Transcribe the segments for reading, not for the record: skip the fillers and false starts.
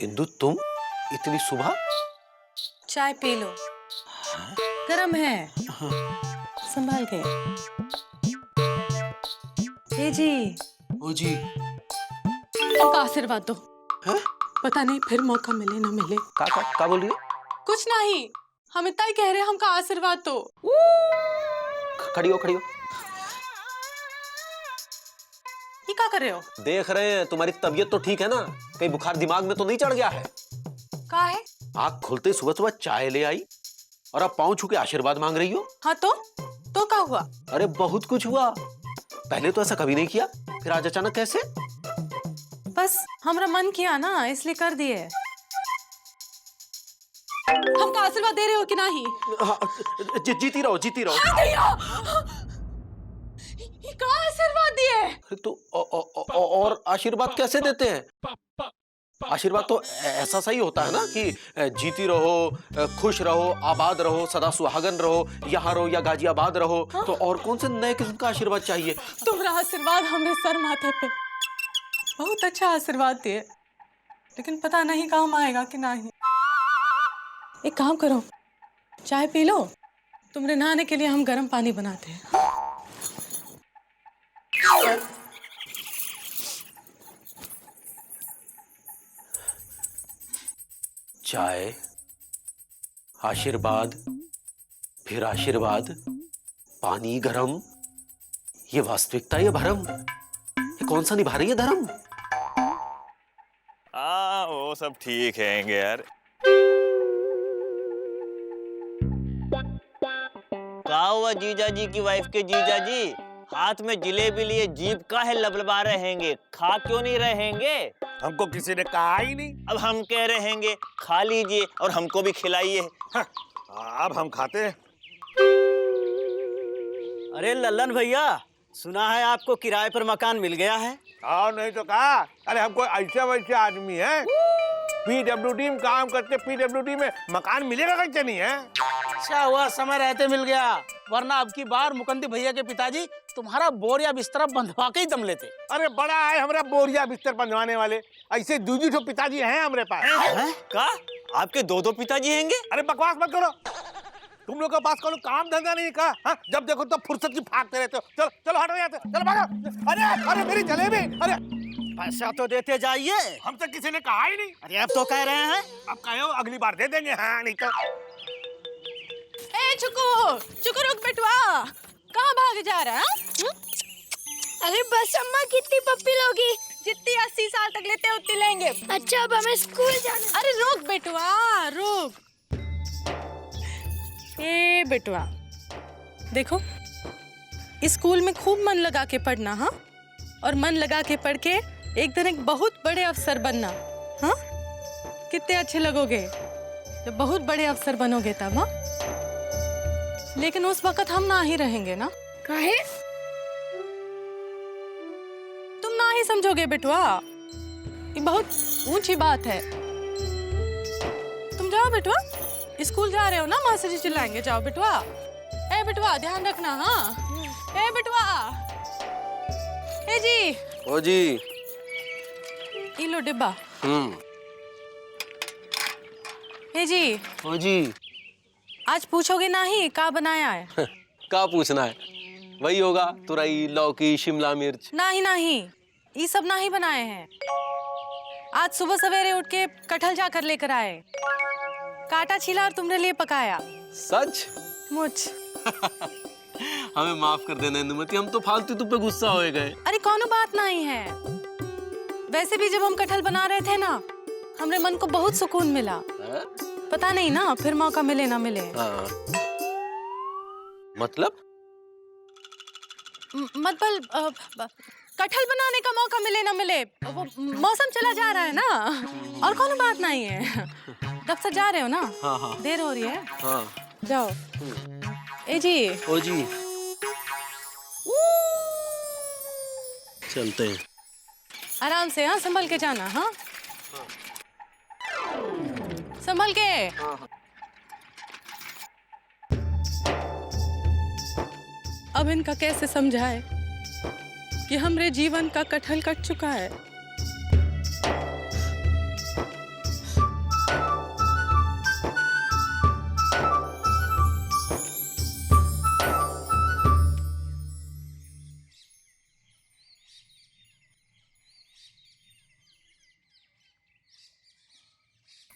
इंदु, तुम इतनी सुबह? चाय पी लो, गरम है। संभाल के। ए जी। ओ जी। हमका आशीर्वाद दो। है? पता नहीं फिर मौका मिले ना मिले। का बोल रही हो? कुछ नहीं, हम इतना ही कह रहे हैं, हमका आशीर्वाद दो। खड़ी हो, खड़ी हो। ये क्या कर रहे हो? देख रहे हैं तुम्हारी तबीयत तो ठीक है ना? कहीं बुखार दिमाग में तो नहीं चढ़ गया है? क्या है? आँख खुलते सुबह सुबह चाय ले आई और अब पाँव छू के आशीर्वाद मांग रही हो? हाँ तो क्या हुआ? अरे बहुत कुछ हुआ। पहले तो ऐसा कभी नहीं किया, फिर आज अचानक कैसे? बस हमरा मन किया ना, इसलिए कर दिए। हमका आशीर्वाद दे रहे हो कि नहीं? हाँ, जीती रहो, जीती रहो। ये क्या आशीर्वाद दिए? तो और आशीर्वाद कैसे देते हैं? आशीर्वाद तो ऐसा सही होता है ना कि जीती रहो, खुश रहो, आबाद रहो, सदा सुहागन रहो, यहाँ रहो या गाजियाबाद रहो। हाँ? तो और कौन से नए किस्म का आशीर्वाद चाहिए? तुम्हारा आशीर्वाद हमरे सर माथे पे। बहुत अच्छा आशीर्वाद दिए, लेकिन पता नहीं काम आएगा कि नहीं। एक काम करो, चाय पी लो, तुमरे नहाने के लिए हम गर्म पानी बनाते हैं। चाय, आशीर्वाद, फिर आशीर्वाद, पानी गरम, ये वास्तविकता ये भरम, ये कौन सा निभा रही है धर्म? वो सब ठीक है यार। क्या हुआ जीजा जी की वाइफ के जीजा जी? हाथ में जिलेबी लिए जीभ का है लबलबा रहेंगे, खा क्यों नहीं रहेंगे? हमको किसी ने कहा ही नहीं। अब हम कह रहेंगे खा लीजिए और हमको भी खिलाइए। हाँ, अब हम खाते हैं। अरे लल्लन भैया, सुना है आपको किराए पर मकान मिल गया है? हाँ नहीं तो कहा। अरे हम कोई ऐसे वैसे आदमी है, पीडब्ल्यूडी में काम करते, पीडब्ल्यूडी में मकान मिलेगा कैसे नहीं है? अच्छा हुआ समय रहते मिल गया, वरना अब की बार मुकंदी भैया के पिताजी तुम्हारा बोरिया बिस्तर बंधवा के ही दम लेते। अरे बड़ा है हमारा बोरिया बिस्तर बंधवाने वाले, ऐसे दूजी ठो पिताजी हैं हमारे पास। का? आपके दो पिताजी हैंगे? अरे बकवास मत करो, तुम लोग के पास कोई काम धंधा नहीं का? हाँ? जब देखो तब फुर्सत की भागते रहते हो। चलो चलो हटो यहाँ से, चलो भागो। अरे अरे मेरी जलेबी, अरे पैसा तो देते जाइए। हमसे किसी ने कहा ही नहीं। अरे अब तो कह रहे हैं। अब कहो अगली बार दे देंगे। हाँ नहीं तो। ए चुकू रुक बेटवा, कहाँ भाग जा रहा है? अरे बस अम्मा, कितनी पप्पी लोगी? जितनी 80 साल तक लेते उतनी लेंगे। अच्छा अब हमें स्कूल जाना। अरे रुक बेटवा रुक। ए बेटवा देखो, स्कूल में खूब मन लगा के पढ़ना, हाँ? और मन लगा के पढ़ के एक दिन एक बहुत बड़े अफसर बनना, हाँ? कितने अच्छे लगोगे जब बहुत बड़े अफसर बनोगे तब, हाँ? लेकिन उस वक्त हम ना ही रहेंगे ना। काहे? तुम ना ही समझोगे बेटवा, ये बहुत ऊंची बात है। तुम जाओ बेटवा, स्कूल जा रहे हो ना, मास्टर जी चिल्लाएंगे। जाओ बेटवा। ए बेटवा ध्यान रखना, हाँ? ए बेटवा। ए जी। ओ जी। ये लो डिब्बा। ए जी। ओ जी। आज पूछोगे नहीं क्या बनाया है? क्या पूछना है? वही होगा, तुरई, लौकी, शिमला मिर्च। नहीं, ये सब नहीं बनाए हैं। आज सुबह सवेरे उठ के कटहल जाकर लेकर आए, काटा छीला और तुमरे लिए पकाया। सच? मुझ। हमें माफ कर देना इंदुमती, हम तो फालतू तुम पे गुस्सा हो गए। अरे कोनो बात नहीं है। वैसे भी जब हम कटहल बना रहे थे ना, हमरे मन को बहुत सुकून मिला। पता नहीं ना फिर मौका मिले ना मिले। हाँ। मतलब कटहल बनाने का मौका मिले ना मिले, वो मौसम चला जा रहा है ना, और कोनो बात नहीं है। दफ्तर जा रहे हो ना? हाँ। देर हो रही है। हाँ। जाओ। ए जी। ओ जी। चलते हैं। आराम से, हाँ संभल के जाना, हाँ संभल के। अब इनका कैसे समझाए कि हमरे जीवन का कटहल कट चुका है।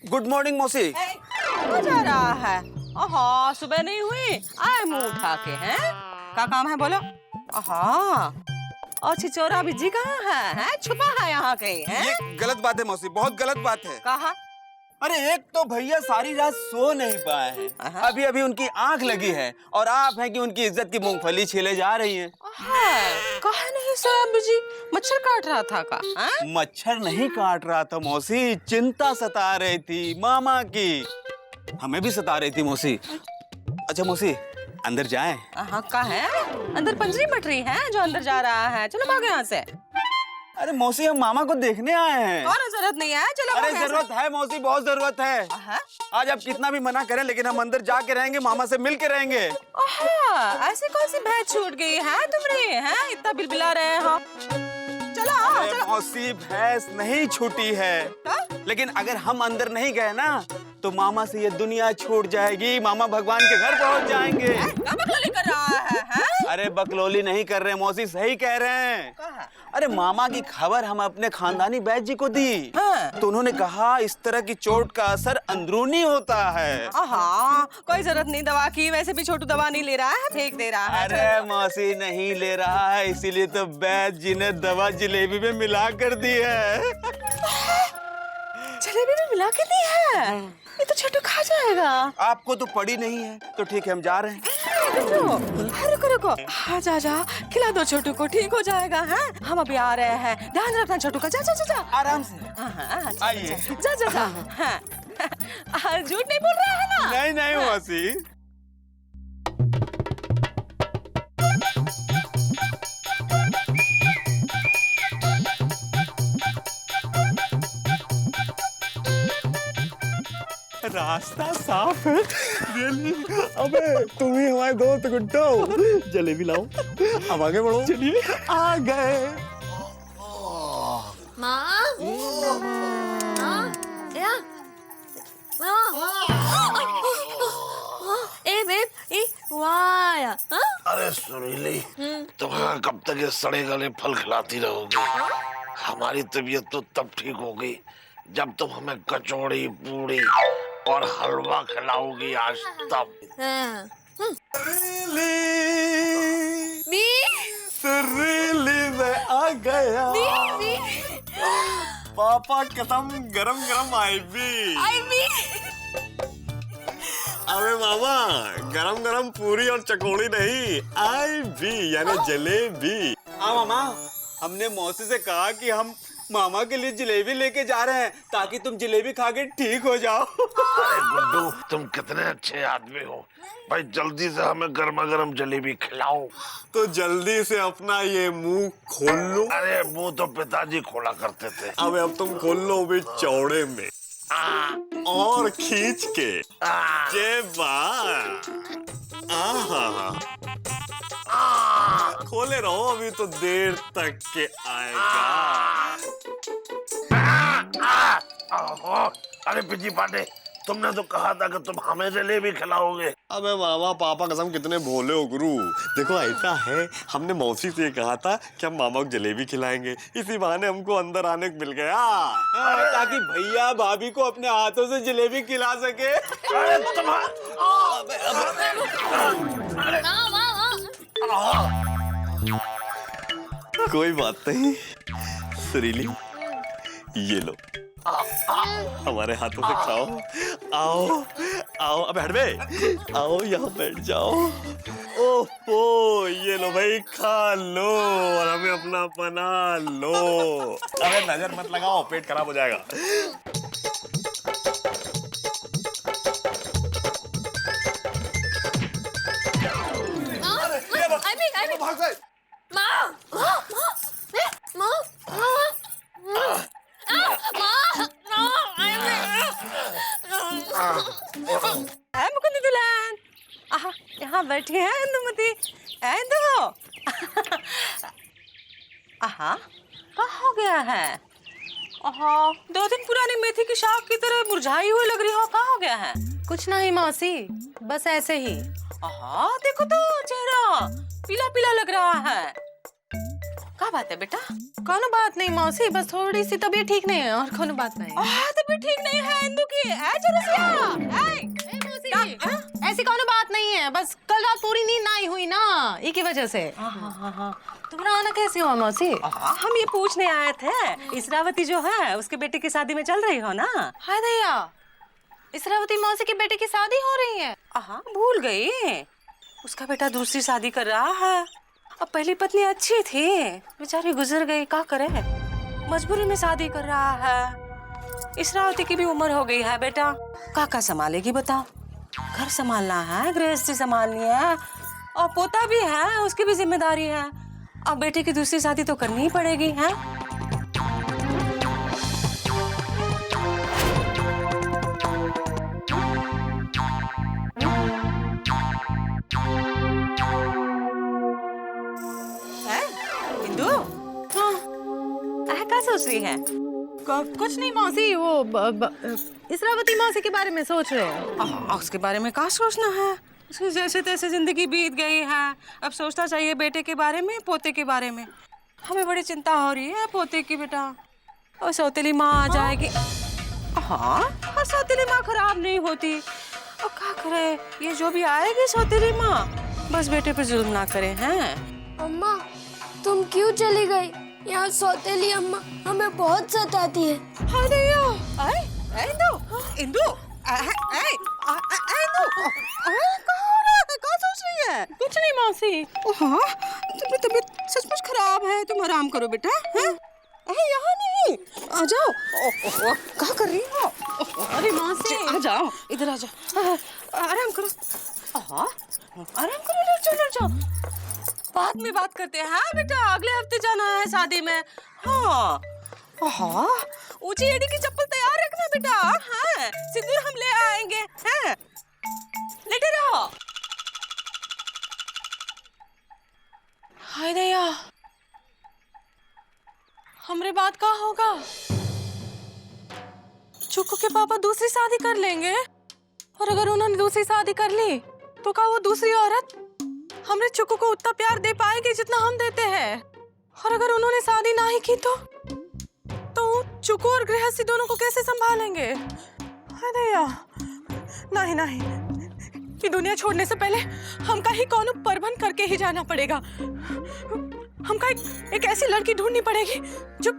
गुड मॉर्निंग मौसी। कहाँ जा रहा है? आहा, सुबह नहीं हुई, आए मुंह उठा के हैं? क्या काम है बोलो? आहा, और छिचोरा बिजी कहाँ है? छुपा है यहाँ कहीं है? ये गलत बात है मौसी, बहुत गलत बात है। कहा? अरे एक तो भैया सारी रात सो नहीं पाए हैं, अभी अभी उनकी आंख लगी है और आप हैं कि उनकी इज्जत की मूंगफली छीले जा रही हैं। कहा नहीं सोया बिजी, मच्छर काट रहा था का? मच्छर नहीं काट रहा था मौसी, चिंता सता रही थी मामा की, हमें भी सता रही थी मौसी। अच्छा मौसी, अंदर जाएं? हाँ, का है? अंदर पंजरी बट रही है जो अंदर जा रहा है, चलो भागो यहाँ से। अरे मौसी, हम मामा को देखने आए हैं। और जरूरत नहीं है, चलो। अरे जरूरत है मौसी, बहुत जरूरत है। आज आप कितना भी मना करें लेकिन हम अंदर जाके रहेंगे, मामा से मिल के रहेंगे। ऐसी कौन सी भैंस छूट गई है तुमने? हैं इतना बिलबिला रहे हो? चलो चलो। मौसी, भैंस नहीं छूटी है, लेकिन अगर हम अंदर नहीं गए ना तो मामा से ये दुनिया छूट जाएगी, मामा भगवान के घर पहुंच जाएंगे। क्या बकलोली कर रहा है? अरे बकलोली नहीं कर रहे मौसी, सही कह रहे हैं। अरे मामा की खबर हम अपने खानदानी वैद्य जी को दी, तो उन्होंने कहा इस तरह की चोट का असर अंदरूनी होता है। कोई जरूरत नहीं दवा की, वैसे भी छोटू दवा नहीं ले रहा है, फेंक दे रहा है। अरे मौसी नहीं ले रहा है, इसीलिए तो वैद्य जी ने दवा जलेबी में मिला कर दी है। जलेबी में मिला के दी है? ये तो छोटू खा जाएगा। आपको तो पड़ी नहीं है, तो ठीक है हम जा रहे हैं। रुको रुको, जा जा, खिला दो छोटू को, ठीक हो जाएगा। हैं हम अभी आ रहे हैं, ध्यान रखना छोटू का। जा जा जा, आराम से आइए। जा जा जा। झूठ नहीं बोल रहा है ना? नहीं नहीं मौसी। रास्ता साफ है। रियली? अबे तुम ही हमारे दोस्त गुड्डो, जलेबी लाओ, अब आगे बढ़ो। चलिए आ गए। अरे सुरीली, तुम कब तक ये सड़े गले फल खिलाती रहोगी? हमारी तबीयत तो तब ठीक होगी जब तुम हमें कचौड़ी, पूड़ी और हलवा खिलाओगी। आज तब सुरीली मैं आ गया। पापा कसम, गरम गरम आई भी। अबे मामा, गरम गरम पूरी और चकोड़ी नहीं, आई भी यानी जलेबी। हाँ मामा, हमने मौसी से कहा कि हम मामा के लिए जलेबी लेके जा रहे हैं ताकि तुम जलेबी खा के ठीक हो जाओ। अरे गुड्डू, तुम कितने अच्छे आदमी हो भाई, जल्दी से हमें गर्मा गर्म जलेबी खिलाओ। तो जल्दी से अपना ये मुंह खोल लो। अरे मुंह तो पिताजी खोला करते थे। अब तुम खोल लो भी चौड़े में और खींच के। खोले रहो, अभी तो देर तक के आएगा। अरे पिजी पांडे, तुमने तो कहा था कि तुम हमें जलेबी खिलाओगे। अबे मामा, पापा कसम कितने भोले हो गुरु। देखो ऐसा है, हमने मौसी से कहा था कि हम मामा को जलेबी खिलाएंगे, इसी बहाने हमको अंदर आने को मिल गया। ताकि भैया भाभी को अपने हाथों से जलेबी खिला सके। कोई बात नहीं सुरीली, ये लो हमारे हाथों से खाओ। आओ आओ, अब हट बे, आओ यहाँ बैठ जाओ। ओहो, ये लो भाई, खा लो और हमें अपना बना लो। अरे नजर मत लगाओ, पेट खराब हो जाएगा। बैठी है इंदुमती। इंदु आहा क्या हो गया है? आहा 2 दिन पुरानी मेथी की शाख की तरह मुरझाई हुई लग रही हो, क्या हो गया है? कुछ नहीं मौसी, बस ऐसे ही। आहा देखो तो चेहरा पीला पीला लग रहा है, क्या बात है बेटा? कोनो बात नहीं मौसी, बस थोड़ी सी तबीयत ठीक नहीं है और कोनो बात नहीं। तबीयत ठीक नहीं है इंदु की? मौसी ऐसी कोनो बात नहीं है, बस कल रात पूरी नींद नहीं हुई ना, एक ही वजह से। तुम्हारा आना कैसे हुआ मौसी? हम ये पूछने आए थे, इसरावती जो है उसके बेटे की शादी में चल रही हो ना? हाय दैया, इसरावती मौसी के बेटे की शादी हो रही है? भूल गई, उसका बेटा दूसरी शादी कर रहा है। अब पहली पत्नी अच्छी थी, बेचारी गुजर गई, क्या करे, मजबूरी में शादी कर रहा है। इसरावती की भी उम्र हो गई है बेटा, काका संभालेगी बताओ? घर संभालना है, गृहस्थी संभालनी है, और पोता भी है, उसकी भी जिम्मेदारी है। अब बेटे की दूसरी शादी तो करनी ही पड़ेगी है। इंदु क्या सोच रही है? कुछ नहीं मौसी, वो इसरावती मौसी के बारे में सोच रहे हैं। उसके बारे में क्या सोचना है, उसकी जैसे तैसे जिंदगी बीत गई है, अब सोचना चाहिए बेटे के बारे में, पोते के बारे में। हमें बड़ी चिंता हो रही है पोते की बेटा, और सौतेली माँ आ जाएगी। हाँ सौतेली माँ खराब नहीं होती, और क्या करे, ये जो भी आएगी सौतेली माँ, बस बेटे पे जुल्म ना करे हैं। अम्मा तुम क्यों चली गई? यहाँ सौतेली अम्मा हमें बहुत सताती है। हाँ दैया, इंदु, इंदु, क्या सोच रही है? कुछ नहीं मौसी। तुम्हारी तबीयत सचमुच खराब है, तुम आराम करो बेटा। यहाँ नहीं, आ जाओ। क्या कर रही हो? अरे मौसी आ जाओ, इधर आ जाओ, आराम करो। आराम करो, लेट जाओ। बाद में बात करते हैं बेटा, अगले हफ्ते जाना है शादी में। ऊंची एड़ी की चप्पल तैयार रखना बेटा। हाँ सिंदूर हम ले आएंगे। हैं लेटे रहो। हाय दैया, हमरे बात का होगा? चुक्कू के पापा दूसरी शादी कर लेंगे, और अगर उन्होंने दूसरी शादी कर ली तो क्या वो दूसरी औरत हमरे चुक्कू को उतना प्यार दे पाएगी जितना हम देते हैं? और अगर उन्होंने शादी ना ही की तो चुक्कू और गृहस्थी दोनों को कैसे संभालेंगे? हाय दैया, नहीं नहीं, ये दुनिया छोड़ने से पहले हमका ही कौन परबंध करके ही जाना पड़ेगा। हमका एक ऐसी लड़की ढूंढनी पड़ेगी जो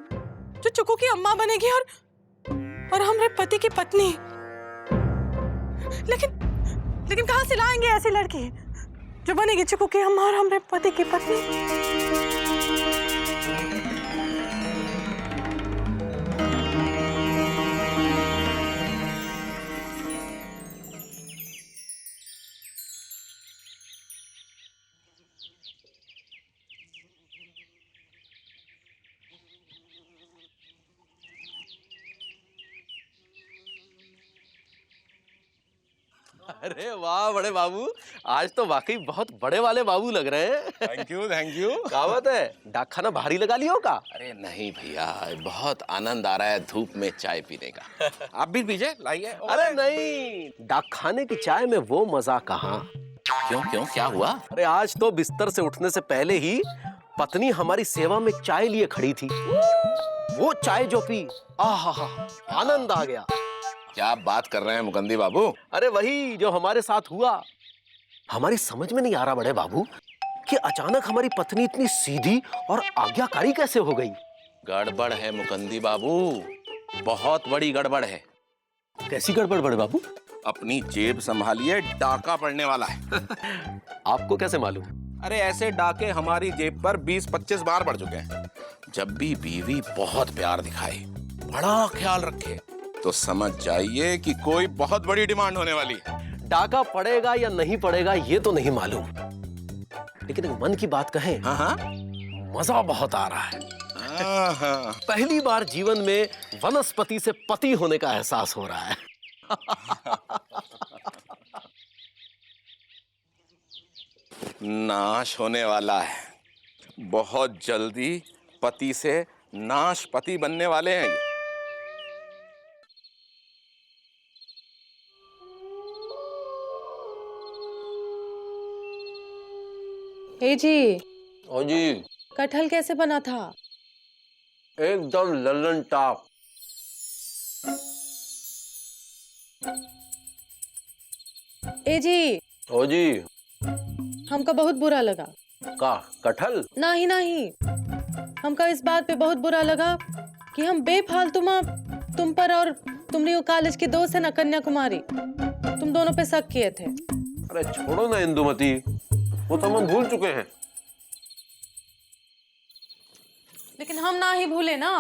चुक्कू की अम्मा बनेगी और हमरे पति की पत्नी। लेकिन कहाँ से लाएंगे ऐसी लड़की जो बनेगी चुक्कू की अम्मा और हमरे पति की पत्नी? अरे वाह बड़े बाबू, आज तो वाकई बहुत बड़े वाले बाबू लग रहे हैं। Thank you thank you. क्या बात है, डाक खाना भारी लगा लियो का? अरे नहीं भैया, बहुत आनंद आ रहा है धूप में चाय पीने का। आप भी पीजिए, लाइए। अरे नहीं, डाक खाने की चाय में वो मजा कहाँ। क्यों क्या हुआ? अरे आज तो बिस्तर से उठने से पहले ही पत्नी हमारी सेवा में चाय लिए खड़ी थी। वो चाय जो पी, आहा, आनंद आ गया। क्या बात कर रहे हैं मुकंदी बाबू? अरे वही जो हमारे साथ हुआ। हमारी समझ में नहीं आ रहा बड़े बाबू कि अचानक हमारी पत्नी इतनी सीधी और आज्ञाकारी कैसे हो गई। गड़बड़ है मुकंदी बाबू, बहुत बड़ी गड़बड़ है। कैसी गड़बड़ बड़े बाबू? अपनी जेब संभालिए, डाका पड़ने वाला है। आपको कैसे मालूम? अरे ऐसे डाके हमारी जेब पर 20-25 बार पड़ चुके हैं। जब भी बीवी बहुत प्यार दिखाए, बड़ा ख्याल रखे, तो समझ जाइए कि कोई बहुत बड़ी डिमांड होने वाली है। डाका पड़ेगा या नहीं पड़ेगा ये तो नहीं मालूम, लेकिन एक मन की बात कहें, हाँ मजा बहुत आ रहा है। पहली बार जीवन में वनस्पति से पति होने का एहसास हो रहा है। नाश होने वाला है। बहुत जल्दी पति से नाशपति बनने वाले हैं ये। हे जी, ओ जी, कटहल कैसे बना था? एकदम लल्लन टॉप। ए जी, ओ जी, हमका बहुत बुरा लगा। का कटहल? नहीं नहीं, हमका इस बात पे बहुत बुरा लगा कि हम बेफालतू में तुम पर और तुम्हारी वो कॉलेज की दोस्त है ना कन्याकुमारी, तुम दोनों पे शक किए थे। अरे छोड़ो ना इंदुमती, वो तो हम भूल चुके हैं। लेकिन हम ना ही भूले ना,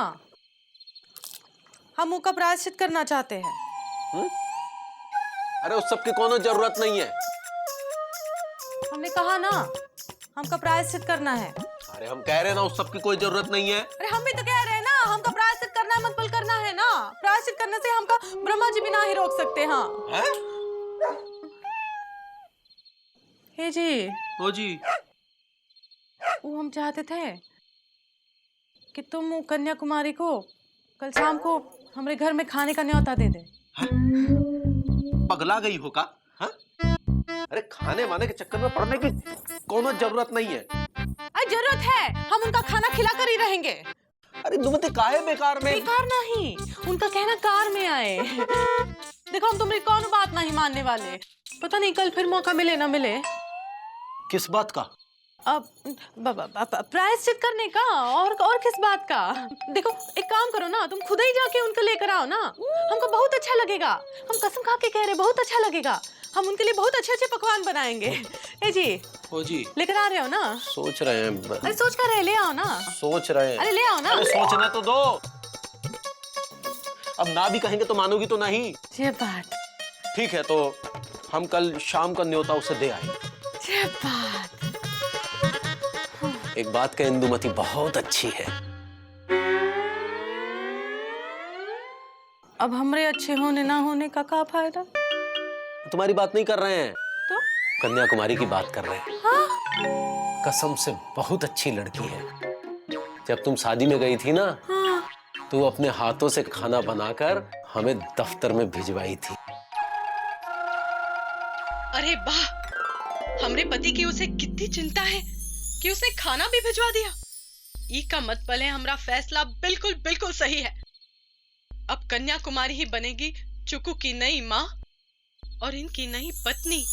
हम उसका प्रायश्चित करना चाहते हैं। अरे उस सब की कोनो जरूरत नहीं है। हमने कहा ना, हमका प्रायश्चित करना है। अरे हम कह रहे हैं ना, उस सब की कोई जरूरत नहीं है। अरे हम भी तो कह रहे हैं ना, हमका प्रायश्चित करना है, मतबल करना है ना। प्रायश्चित करने से हमका ब्रह्मा जी भी ना ही रोक सकते। हाँ हे जी, ओ जी, वो हम चाहते थे कि तुम वो कन्याकुमारी को कल शाम को हमारे घर में खाने का न्योता दे दे। पगला गई हो का? हाँ? अरे खाने वाने के चक्कर में पड़ने की कोनो जरूरत नहीं है। अरे जरूरत है, हम उनका खाना खिलाकर ही रहेंगे। अरे दुमती काहे बेकार में? बेकार नहीं, उनका कहना कार में आए। देखो हम तुम्हारी कौन बात नहीं मानने वाले। पता नहीं कल फिर मौका मिले ना मिले। किस बात का? अब प्रायश्चित करने का, और किस बात का? देखो एक काम करो ना, तुम खुद ही जाके उनके लेकर आओ ना, हमको बहुत अच्छा लगेगा। हम कसम खा के कह रहे, बहुत अच्छा लगेगा। हम उनके लिए बहुत अच्छे अच्छे पकवान बनाएंगे। ए जी, ओ जी, लेकर आ रहे हो ना? सोच रहे हैं। अरे सोच कर रहे, ले आओ ना। सोच रहे हैं। अरे ले आओ ना। अरे सोचने तो दो। अब ना भी कहेंगे तो मानोगी तो नहीं। ये बात ठीक है, तो हम कल शाम का न्योता उसे दे आएंगे। ये बात एक बात का इंदुमती बहुत अच्छी है। अब हमरे अच्छे होने ना होने का क्या फायदा? तुम्हारी बात नहीं कर रहे हैं, तो कन्याकुमारी की बात कर रहे हैं। हाँ? कसम से बहुत अच्छी लड़की है। जब तुम शादी में गई थी ना, हाँ। तो अपने हाथों से खाना बनाकर हमें दफ्तर में भिजवाई थी। अरे वाह, हमरे पति की उसे कितनी चिंता है कि उसने खाना भी भिजवा दिया। ई का मतलब है हमरा फैसला बिल्कुल बिल्कुल सही है। अब कन्याकुमारी ही बनेगी चुकू की नई माँ और इनकी नई पत्नी।